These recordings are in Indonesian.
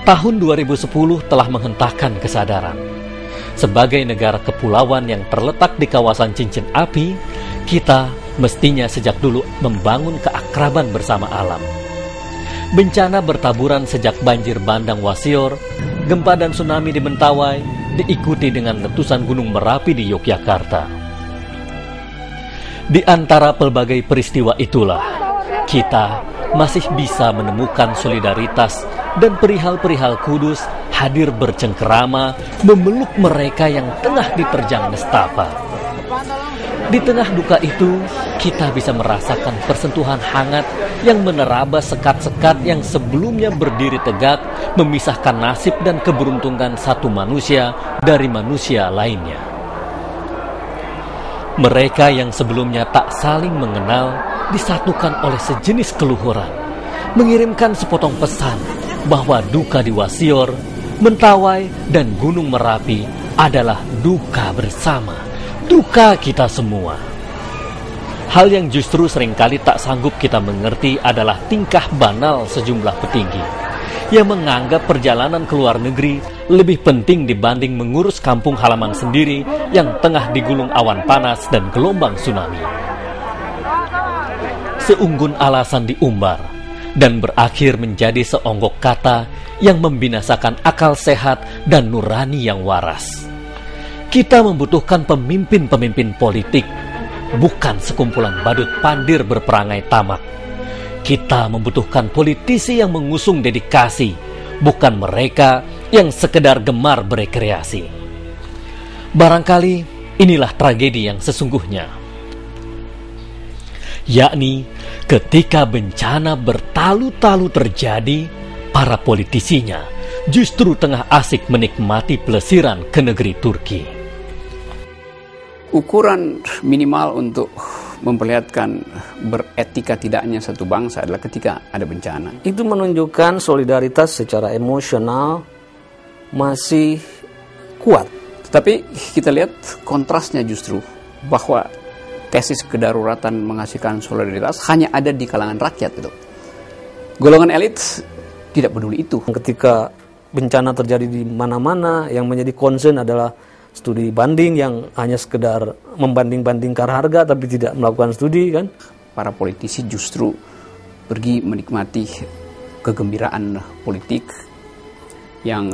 Tahun 2010 telah menghentakkan kesadaran. Sebagai negara kepulauan yang terletak di kawasan cincin api, kita mestinya sejak dulu membangun keakraban bersama alam. Bencana bertaburan sejak banjir bandang Wasior, gempa dan tsunami di Mentawai, diikuti dengan letusan Gunung Merapi di Yogyakarta. Di antara pelbagai peristiwa itulah, kita masih bisa menemukan solidaritas dan perihal-perihal kudus hadir bercengkerama memeluk mereka yang tengah diterjang nestapa. Di tengah duka itu, kita bisa merasakan persentuhan hangat yang menerabas sekat-sekat yang sebelumnya berdiri tegak, memisahkan nasib dan keberuntungan satu manusia dari manusia lainnya. Mereka yang sebelumnya tak saling mengenal disatukan oleh sejenis keluhuran, mengirimkan sepotong pesan bahwa duka di Wasior, Mentawai, dan Gunung Merapi adalah duka bersama, duka kita semua. Hal yang justru seringkali tak sanggup kita mengerti adalah tingkah banal sejumlah petinggi yang menganggap perjalanan ke luar negeri lebih penting dibanding mengurus kampung halaman sendiri yang tengah digulung awan panas dan gelombang tsunami. Seunggun alasan diumbar dan berakhir menjadi seonggok kata yang membinasakan akal sehat dan nurani yang waras. Kita membutuhkan pemimpin-pemimpin politik, bukan sekumpulan badut pandir berperangai tamak. Kita membutuhkan politisi yang mengusung dedikasi, bukan mereka yang sekedar gemar berekreasi. Barangkali inilah tragedi yang sesungguhnya, yakni ketika bencana bertalu-talu terjadi, para politisinya justru tengah asik menikmati pelesiran ke negeri Turki. Ukuran minimal untuk memperlihatkan beretika tidaknya satu bangsa adalah ketika ada bencana. Itu menunjukkan solidaritas secara emosional masih kuat. Tapi kita lihat kontrasnya justru bahwa tesis kedaruratan menghasilkan solidaritas hanya ada di kalangan rakyat itu. Golongan elit tidak peduli itu. Ketika bencana terjadi di mana-mana, yang menjadi concern adalah studi banding yang hanya sekedar membanding-bandingkan harga tapi tidak melakukan studi, kan? Para politisi justru pergi menikmati kegembiraan politik yang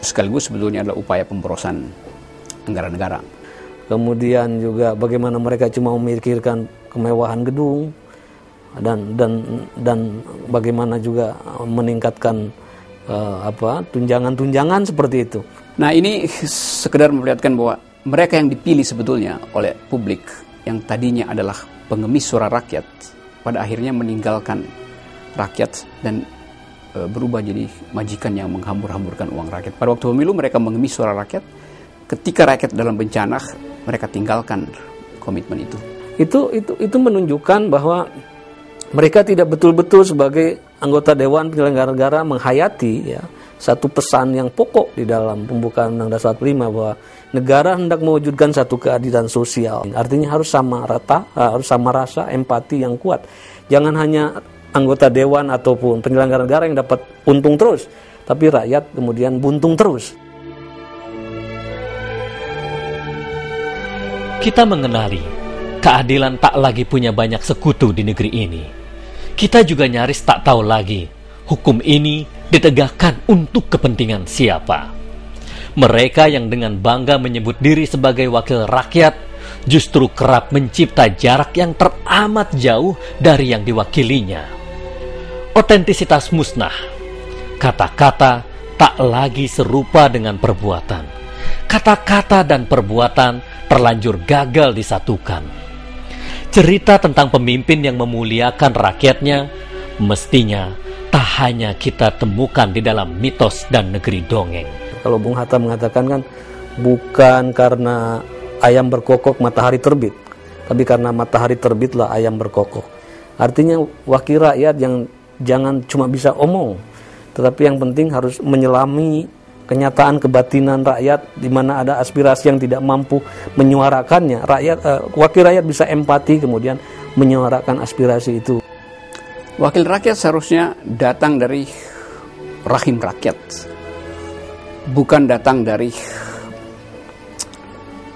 sekaligus sebetulnya adalah upaya pemborosan anggaran negara. Kemudian juga bagaimana mereka cuma memikirkan kemewahan gedung dan bagaimana juga meningkatkan tunjangan-tunjangan seperti itu. Nah, ini sekedar memperlihatkan bahwa mereka yang dipilih sebetulnya oleh publik yang tadinya adalah pengemis suara rakyat pada akhirnya meninggalkan rakyat dan berubah jadi majikan yang menghambur-hamburkan uang rakyat. Pada waktu pemilu mereka mengemis suara rakyat, ketika rakyat dalam bencana mereka tinggalkan komitmen itu. Itu menunjukkan bahwa mereka tidak betul-betul sebagai anggota Dewan Penyelenggara Negara menghayati satu pesan yang pokok di dalam pembukaan Undang-Undang Dasar 45 bahwa negara hendak mewujudkan satu keadilan sosial. Artinya harus sama rata, harus sama rasa, empati yang kuat. Jangan hanya anggota Dewan ataupun penyelenggara negara yang dapat untung terus, tapi rakyat kemudian buntung terus. Kita mengenali keadilan tak lagi punya banyak sekutu di negeri ini. Kita juga nyaris tak tahu lagi hukum ini ditegakkan untuk kepentingan siapa. Mereka yang dengan bangga menyebut diri sebagai wakil rakyat justru kerap mencipta jarak yang teramat jauh dari yang diwakilinya. Otentisitas musnah. Kata-kata tak lagi serupa dengan perbuatan. Kata-kata dan perbuatan terlanjur gagal disatukan. Cerita tentang pemimpin yang memuliakan rakyatnya mestinya tak hanya kita temukan di dalam mitos dan negeri dongeng. Kalau Bung Hatta mengatakan kan, bukan karena ayam berkokok matahari terbit, tapi karena matahari terbitlah ayam berkokok. Artinya wakil rakyat yang jangan cuma bisa omong, tetapi yang penting harus menyelami kenyataan kebatinan rakyat di mana ada aspirasi yang tidak mampu menyuarakannya. Wakil rakyat bisa empati kemudian menyuarakan aspirasi itu. Wakil rakyat seharusnya datang dari rahim rakyat, bukan datang dari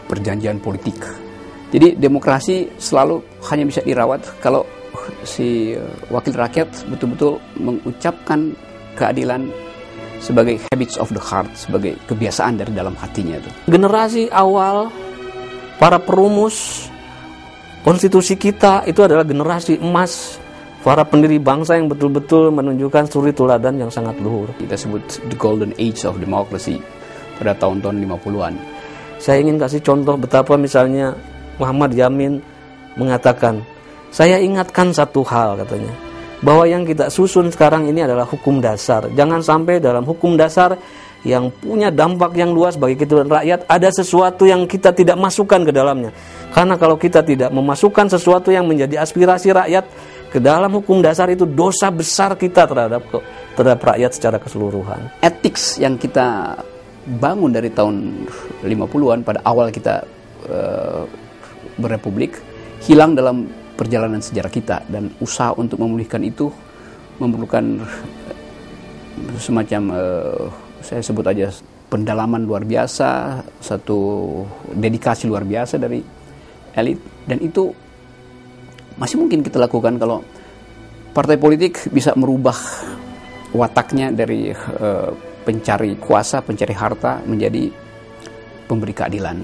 perjanjian politik. Jadi demokrasi selalu hanya bisa dirawat kalau si wakil rakyat betul-betul mengucapkan keadilan sebagai habits of the heart, sebagai kebiasaan dari dalam hatinya itu. Generasi awal para perumus konstitusi kita itu adalah generasi emas, para pendiri bangsa yang betul-betul menunjukkan suri teladan yang sangat luhur. Kita sebut the golden age of democracy pada tahun-tahun 50-an. Saya ingin kasih contoh betapa misalnya Muhammad Yamin mengatakan, saya ingatkan satu hal katanya, bahwa yang kita susun sekarang ini adalah hukum dasar. Jangan sampai dalam hukum dasar yang punya dampak yang luas bagi kita dan rakyat ada sesuatu yang kita tidak masukkan ke dalamnya. Karena kalau kita tidak memasukkan sesuatu yang menjadi aspirasi rakyat ke dalam hukum dasar, itu dosa besar kita terhadap rakyat secara keseluruhan. Ethics yang kita bangun dari tahun 50-an pada awal kita berrepublik hilang dalam perjalanan sejarah kita, dan usaha untuk memulihkan itu memerlukan semacam saya sebut aja pendalaman luar biasa, satu dedikasi luar biasa dari elit, dan itu masih mungkin kita lakukan kalau partai politik bisa merubah wataknya dari pencari kuasa, pencari harta menjadi pemberi keadilan.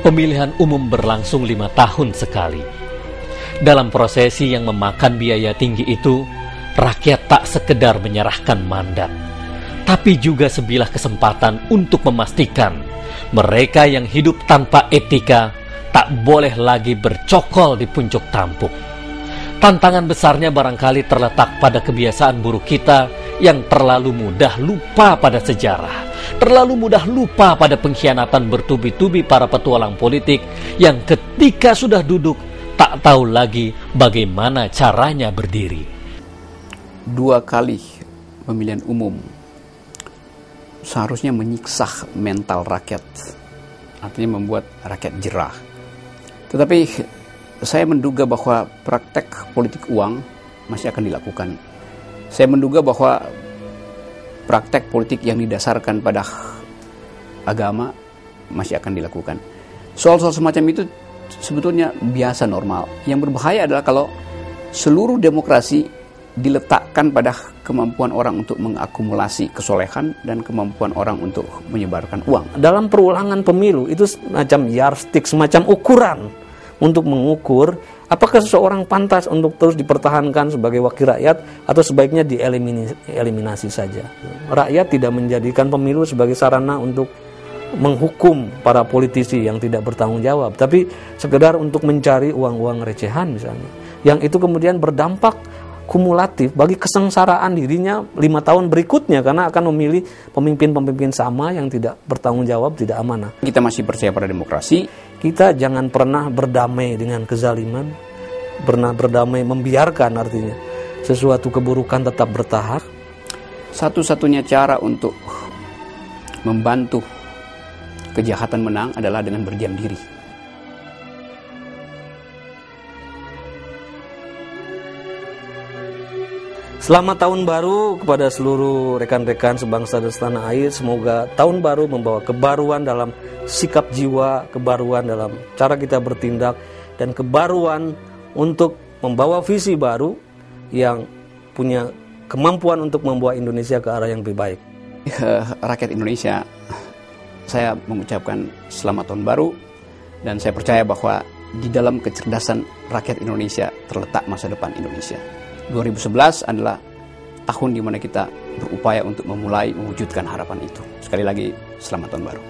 Pemilihan umum berlangsung 5 tahun sekali. Dalam prosesi yang memakan biaya tinggi itu, rakyat tak sekedar menyerahkan mandat, tapi juga sebilah kesempatan untuk memastikan mereka yang hidup tanpa etika tak boleh lagi bercokol di puncak tampuk. Tantangan besarnya barangkali terletak pada kebiasaan buruk kita yang terlalu mudah lupa pada sejarah, terlalu mudah lupa pada pengkhianatan bertubi-tubi para petualang politik yang ketika sudah duduk tak tahu lagi bagaimana caranya berdiri. 2 kali pemilihan umum seharusnya menyiksa mental rakyat, artinya membuat rakyat jerah. Tetapi saya menduga bahwa praktek politik uang masih akan dilakukan. Saya menduga bahwa praktek politik yang didasarkan pada agama masih akan dilakukan. Soal-soal semacam itu sebetulnya biasa, normal. Yang berbahaya adalah kalau seluruh demokrasi diletakkan pada kemampuan orang untuk mengakumulasi kesolehan dan kemampuan orang untuk menyebarkan uang. Dalam perulangan pemilu itu semacam yardstick, semacam ukuran untuk mengukur apakah seseorang pantas untuk terus dipertahankan sebagai wakil rakyat atau sebaiknya dieliminasi saja. Rakyat tidak menjadikan pemilu sebagai sarana untuk menghukum para politisi yang tidak bertanggung jawab, tapi sekedar untuk mencari uang-uang recehan misalnya, yang itu kemudian berdampak kumulatif bagi kesengsaraan dirinya 5 tahun berikutnya, karena akan memilih pemimpin-pemimpin sama yang tidak bertanggung jawab, tidak amanah. Kita masih percaya pada demokrasi. Kita jangan pernah berdamai dengan kezaliman, pernah berdamai membiarkan, artinya sesuatu keburukan tetap bertahap. Satu-satunya cara untuk membantu kejahatan menang adalah dengan berdiam diri. Selamat tahun baru kepada seluruh rekan-rekan sebangsa dan setanah air. Semoga tahun baru membawa kebaruan dalam sikap jiwa, kebaruan dalam cara kita bertindak, dan kebaruan untuk membawa visi baru yang punya kemampuan untuk membawa Indonesia ke arah yang lebih baik. Rakyat Indonesia, saya mengucapkan selamat tahun baru, dan saya percaya bahwa di dalam kecerdasan rakyat Indonesia terletak masa depan Indonesia. 2011 adalah tahun di mana kita berupaya untuk memulai mewujudkan harapan itu. Sekali lagi, selamat tahun baru.